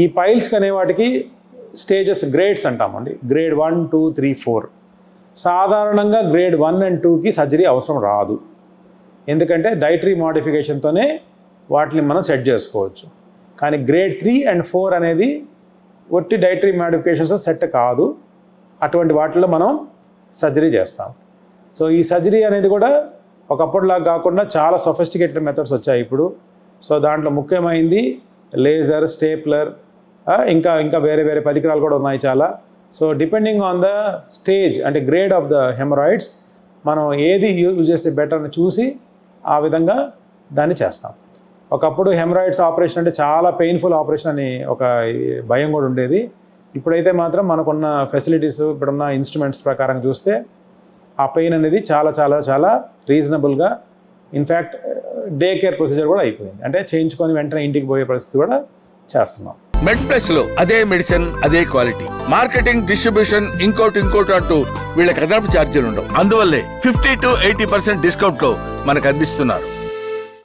ఈ పైల్స్కి అనే వాటికి స్టేజెస్ గ్రేడ్స్ అంటామండి. గ్రేడ్ 1, 2, 3, 4. సాధారణంగా గ్రేడ్ 1 and 2కి సర్జరీ అవసరం రాదు. ఎందుకంటే డైటరీ మోడిఫికేషన్తోనే వాటిని మనం సెట్ చేసుకోవచ్చు. కానీ గ్రేడ్ 3 and 4 అనేది ఒట్టి డైటరీ మోడిఫికేషన్స్ సెట్ కాదు. అటువంటి వాటిలో మనం సర్జరీ చేస్తాం. సో ఈ సర్జరీ అనేది కూడా ఒకప్పటిలాగా కాకుండా చాలా సొఫిస్టికేటెడ్ మెథడ్స్ వచ్చాయి ఇప్పుడు. సో దాంట్లో ముఖ్యమైనది లేజర్, స్టేప్లర్, ఇంకా వేరే వేరే పరికరాలు కూడా ఉన్నాయి చాలా. So depending on the stage అంటే గ్రేడ్ ఆఫ్ ద హెమరాయిడ్స్ మనం ఏది యూజ్ చేస్తే బెటర్ అని చూసి ఆ విధంగా దాన్ని చేస్తాం. ఒకప్పుడు హెమరాయిడ్స్ ఆపరేషన్ అంటే చాలా పెయిన్ఫుల్ ఆపరేషన్ అని ఒక భయం కూడా ఉండేది. ఇప్పుడైతే మాత్రం మనకున్న ఫెసిలిటీస్, ఇప్పుడున్న ఇన్స్ట్రుమెంట్స్ ప్రకారం చూస్తే ఆ పెయిన్ అనేది చాలా చాలా చాలా రీజనబుల్గా, ఇన్ఫ్యాక్ట్ డే కేర్ ప్రొసీజర్ కూడా అయిపోయింది. అంటే చేయించుకొని వెంటనే ఇంటికి పోయే పరిస్థితి కూడా చేస్తున్నాం. మెడ్ ప్లస్ లో అదే మెడిసిన్, అదే క్వాలిటీ, మార్కెటింగ్, డిస్ట్రిబ్యూషన్, ఇంకోటి అంటూ వీళ్ళకి అదనపు ఛార్జీలు ఉండవు. అందువల్లే 50 to 80% డిస్కౌంట్ లో మనకు అందిస్తున్నారు.